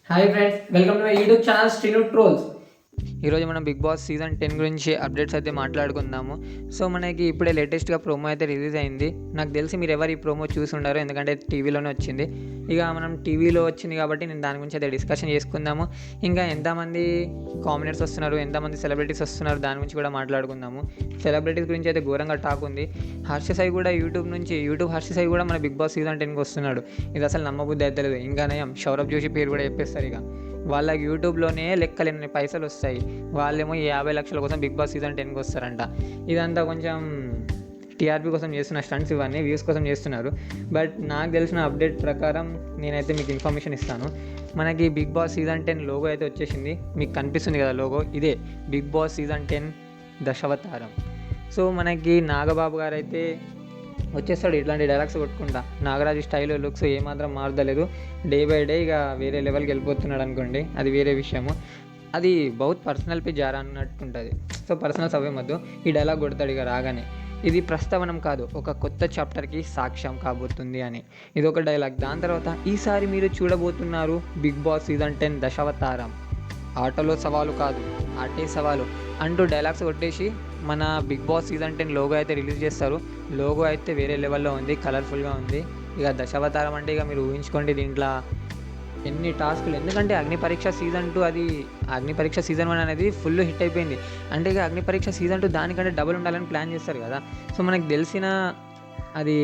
Hi friends, welcome to my YouTube channel Srinu trolls. ఈరోజు మనం big boss season 10 గురించి updates అయితే మాట్లాడుకుందాము. సో మనకి ఇప్పుడే లేటెస్ట్గా ప్రోమో అయితే రిలీజ్ అయింది. నాకు తెలిసి మీరు ఎవరు ఈ ప్రోమో చూసి ఉండరు, ఎందుకంటే టీవీలోనే వచ్చింది. ఇక మనం టీవీలో వచ్చింది కాబట్టి నేను దాని గురించి అయితే డిస్కషన్ చేసుకుందాము. ఇంకా ఎంతమంది కామెంటర్స్ వస్తున్నారు, ఎంతమంది సెలబ్రిటీస్ వస్తున్నారు, దాని గురించి కూడా మాట్లాడుకుందాము. సెలబ్రిటీస్ గురించి అయితే ఘోరంగా టాక్ ఉంది. హర్ష సాయి కూడా యూట్యూబ్ హర్ష సాయి కూడా మన బిగ్ బాస్ సీజన్ 10కి వస్తున్నాడు. ఇది అసలు నమ్మబుద్ధి అయితే లేదు. ఇంకా నయం సౌరభ్ జోషి పేరు కూడా చెప్పేస్తారు. ఇక వాళ్ళకి యూట్యూబ్లోనే లెక్కలేని పైసలు వస్తాయి. వాళ్ళేమో 50 లక్షల కోసం బిగ్ బాస్ సీజన్ 10కి వస్తారంట. ఇదంతా కొంచెం టీఆర్పీ కోసం చేస్తున్న స్టంట్స్, ఇవన్నీ వ్యూస్ కోసం చేస్తున్నారు. బట్ నాకు తెలిసిన అప్డేట్ ప్రకారం నేనైతే మీకు ఇన్ఫర్మేషన్ ఇస్తాను. మనకి బిగ్ బాస్ సీజన్ 10 లోగో అయితే వచ్చేసింది. మీకు కనిపిస్తుంది కదా లోగో, ఇదే big boss season 10 Dasavatharam. So మనకి నాగబాబు గారు అయితే వచ్చేస్తాడు ఇట్లాంటి డైలాగ్స్ కొట్టుకుంటా. నాగరాజు స్టైల్, లుక్స్ ఏమాత్రం మారదలేదు. డే బై డే ఇక వేరే లెవెల్కి వెళ్ళిపోతున్నాడు అనుకోండి, అది వేరే విషయము. అది బహుత్ పర్సనల్ పే జారా అన్నట్టుంటుంది. సో పర్సనల్స్ అవేమద్దు, ఈ డైలాగ్ కొడతాడు ఇక రాగానే. ఇది ప్రస్తావనం కాదు, ఒక కొత్త చాప్టర్కి సాక్ష్యం కాబోతుంది అని. ఇది ఒక డైలాగ్. దాని తర్వాత ఈసారి మీరు చూడబోతున్నారు బిగ్ బాస్ సీజన్ 10 దశావతారం. ఆటలో సవాలు కాదు, ఆటే సవాలు అంటూ డైలాగ్స్ కొట్టేసి మన బిగ్ బాస్ సీజన్ 10 లోగో అయితే రిలీజ్ చేస్తారు. లోగో అయితే వేరే లెవెల్లో ఉంది, కలర్ఫుల్గా ఉంది. ఇక దశావతారం అంటే ఇక మీరు ఊహించుకోండి దీంట్లో ఎన్ని టాస్కులు. ఎందుకంటే అగ్నిపరీక్ష సీజన్ 2, అది అగ్నిపరీక్ష సీజన్ 1 అనేది ఫుల్ హిట్ అయిపోయింది. అంటే ఇక అగ్నిపరీక్ష సీజన్ 2 దానికంటే డబుల్ ఉండాలని ప్లాన్ చేస్తారు కదా. సో మనకు తెలిసిన అది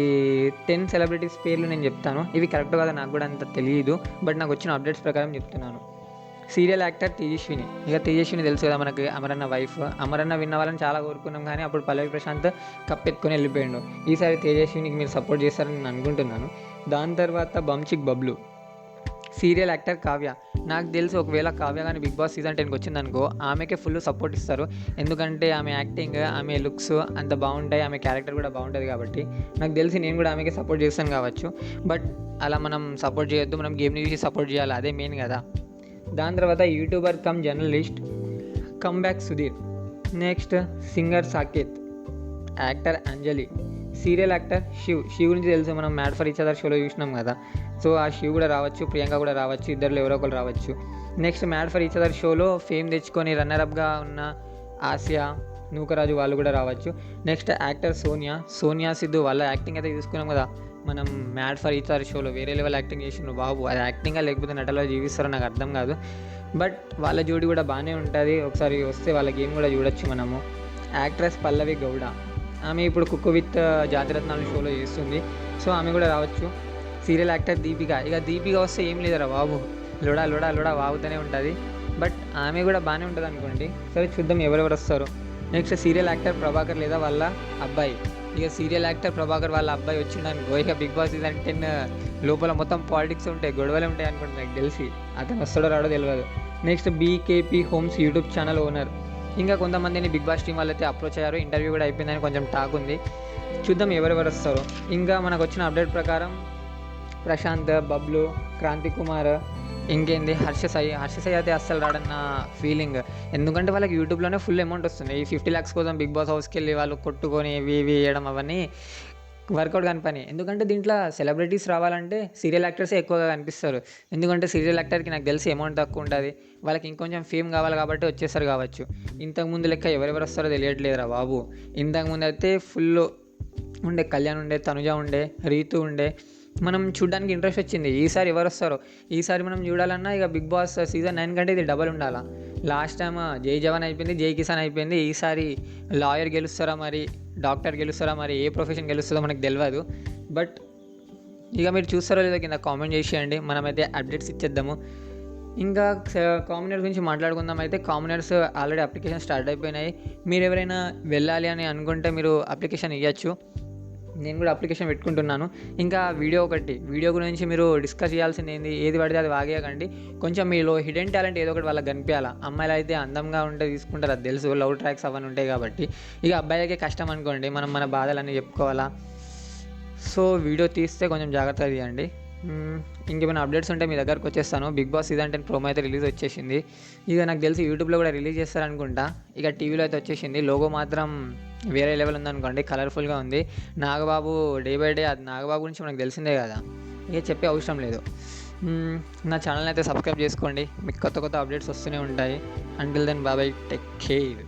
10 సెలబ్రిటీస్ పేర్లు నేను చెప్తాను. ఇవి కరెక్ట్ కదా నాకు కూడా అంత తెలియదు, బట్ నాకు వచ్చిన అప్డేట్స్ ప్రకారం చెప్తున్నాను. Serial actor Tejaswini. ఇక తేజస్విని తెలుసు కదా మనకి, అమరన్న వైఫ్. అమరన్న విన్న వాళ్ళని చాలా కోరుకున్నాం, కానీ అప్పుడు పల్లవి ప్రశాంత్ కప్పెత్తుకొని వెళ్ళిపోయాడు. ఈసారి తేజస్వినికి మీరు సపోర్ట్ చేస్తారని నేను అనుకుంటున్నాను. దాని తర్వాత బంచిక్ బబ్లు. Serial actor Kavya. నాకు తెలిసి ఒకవేళ కావ్య కానీ బిగ్ బాస్ సీజన్ 10కి వచ్చిందనుకో, ఆమెకే ఫుల్ సపోర్ట్ ఇస్తారు. ఎందుకంటే ఆమె యాక్టింగ్, ఆమె లుక్స్ అంత బాగుంటాయి, ఆమె క్యారెక్టర్ కూడా బాగుంటుంది కాబట్టి నాకు తెలిసి నేను కూడా ఆమెకే సపోర్ట్ చేస్తాను కావచ్చు. బట్ అలా మనం సపోర్ట్ చేయొద్దు, మనం గేమ్ని చూసి సపోర్ట్ చేయాలి, అదే మెయిన్ కదా. దాని తర్వాత YouTuber cum journalist comeback Sudheer. Next singer Saketh. Actor Anjali. Serial actor Shiv గురించి తెలుసు, మనం మ్యాడ్ ఫర్ ఈచ్ అదర్ షోలో చూసినాం కదా. సో ఆ శివ్ కూడా రావచ్చు, ప్రియాంక కూడా రావచ్చు, ఇద్దరు ఎవరో ఒకరు రావచ్చు. Next mad for each other షోలో ఫేమ్ తెచ్చుకొని రన్నరప్గా ఉన్న ఆసియా, నూకరాజు వాళ్ళు కూడా రావచ్చు. Next actor Sonia Siddhu. వాళ్ళ యాక్టింగ్ అయితే చూసుకున్నాం కదా మనం మ్యాడ్ ఫర్ ఈచ్ అదర్ షోలో. వేరే లెవెల్ యాక్టింగ్ చేసిండ్రు బాబు. అది యాక్టింగా లేకపోతే నటలో జీవిస్తారో నాకు అర్థం కాదు. బట్ వాళ్ళ జోడి కూడా బాగానే ఉంటుంది, ఒకసారి వస్తే వాళ్ళ గేమ్ కూడా చూడొచ్చు మనము. యాక్ట్రెస్ పల్లవి గౌడ. ఆమె ఇప్పుడు కుక్కు విత్ జాతిరత్నాలు షోలో చేస్తుంది, సో ఆమె కూడా రావచ్చు. Serial actor Deepika. ఇక దీపిక వస్తే ఏం లేదురా బాబు, లొడా వాగుతూనే ఉంటుంది. బట్ ఆమె కూడా బాగానే ఉంటుంది అనుకోండి. సరే చూద్దాం ఎవరెవరు వస్తారు. నెక్స్ట్ సీరియల్ యాక్టర్ ప్రభాకర్ లేదా వాళ్ళ అబ్బాయి. ఇక సీరియల్ యాక్టర్ ప్రభాకర్ వాళ్ళ అబ్బాయి వచ్చిండనుకో, ఇక బిగ్ బాస్ సీజన్ 10 లోపల మొత్తం పాలిటిక్స్ ఉంటాయి, గొడవలు ఉంటాయి అనుకుంటా. నాకు తెలిసి అతను వస్తాడో రాడో తెలియదు. Next BKP homes YouTube channel owner. ఇంకా కొంతమందిని బిగ్ బాస్ టీం వాళ్ళైతే అప్రోచ్ అయ్యారు, ఇంటర్వ్యూ కూడా అయిపోయిందని కొంచెం టాక్ ఉంది. చూద్దాం ఎవరెవరు వస్తారో. ఇంకా మనకు వచ్చిన అప్డేట్ ప్రకారం ప్రశాంత్, బబ్లు, క్రాంతి కుమార్, ఇంకేంది హర్ష సాయి అయితే అస్సలు రాడన్న ఫీలింగ్. ఎందుకంటే వాళ్ళకి యూట్యూబ్లోనే ఫుల్ అమౌంట్ వస్తుంది. ఈ 50 lakhs కోసం బిగ్ బాస్ హౌస్కి వెళ్ళి వాళ్ళు కొట్టుకొని ఇవి వేయడం అవన్నీ వర్కౌట్ కాని పని. ఎందుకంటే దీంట్లో సెలబ్రిటీస్ రావాలంటే సీరియల్ యాక్టర్సే ఎక్కువగా కనిపిస్తారు. ఎందుకంటే సీరియల్ యాక్టర్కి నాకు తెలిసి అమౌంట్ తక్కువ ఉంటుంది, వాళ్ళకి ఇంకొంచెం ఫేమ్ కావాలి కాబట్టి వచ్చేస్తారు కావచ్చు. ఇంతకుముందు లెక్క ఎవరెవరు వస్తారో తెలియట్లేదురా బాబు. ఇంతకుముందు అయితే ఫుల్ ఉండే, కళ్యాణ్ ఉండే, తనుజ ఉండే, రీతు ఉండే, మనం చూడడానికి ఇంట్రెస్ట్ వచ్చింది. ఈసారి ఎవరు వస్తారో, ఈసారి మనం చూడాలన్నా ఇక బిగ్ బాస్ సీజన్ 9 కంటే ఇది డబల్ ఉండాలా. లాస్ట్ టైం జై జవాన్ అయిపోయింది, జై కిసాన్ అయిపోయింది. ఈసారి లాయర్ గెలుస్తారా, మరి డాక్టర్ గెలుస్తారా, మరి ఏ ప్రొఫెషన్ గెలుస్తుందో మనకు తెలియదు. బట్ ఇక మీరు చూస్తారో లేదో కింద కామెంట్ చేసేయండి, మనమైతే అప్డేట్స్ ఇచ్చేద్దాము. ఇంకా కామనర్స్ గురించి మాట్లాడుకుందాం. అయితే కామనర్స్ ఆల్రెడీ అప్లికేషన్ స్టార్ట్ అయిపోయినాయి. మీరు ఎవరైనా వెళ్ళాలి అని అనుకుంటే మీరు అప్లికేషన్ ఇవ్వచ్చు. నేను కూడా అప్లికేషన్ పెట్టుకుంటున్నాను. ఇంకా వీడియో గురించి మీరు డిస్కస్ చేయాల్సింది ఏంది, ఏది పడితే అది వాగేయకండి. కొంచెం మీలో హిడెన్ టాలెంట్ ఏదో ఒకటి వాళ్ళకి కనిపించాలా. అమ్మాయిలు అయితే అందంగా ఉంటే తీసుకుంటారు, అది తెలుసు, లవ్ ట్రాక్స్ అవన్నీ ఉంటాయి కాబట్టి. ఇక అబ్బాయిలకే కష్టం అనుకోండి, మనం మన బాధలన్నీ చెప్పుకోవాలా. సో వీడియో తీస్తే కొంచెం జాగ్రత్తగా తీయండి. ఇంకేమైనా అప్డేట్స్ ఉంటే మీ దగ్గరకు వచ్చేస్తాను. బిగ్ బాస్ సీజన్ 10 ప్రోమో అయితే రిలీజ్ వచ్చేసింది. ఇక నాకు తెలిసి యూట్యూబ్లో కూడా రిలీజ్ చేస్తారనుకుంటా. ఇక టీవీలో అయితే వచ్చేసింది. లోగో మాత్రం వేరే లెవెల్ ఉందనుకోండి, కలర్ఫుల్గా ఉంది. నాగబాబు డే బై డే, అది నాగబాబు గురించి మనకు తెలిసిందే కదా, ఇక చెప్పే అవసరం లేదు. నా ఛానల్ని అయితే సబ్స్క్రైబ్ చేసుకోండి, మీకు కొత్త కొత్త అప్డేట్స్ వస్తూనే ఉంటాయి. Until then bye, take care.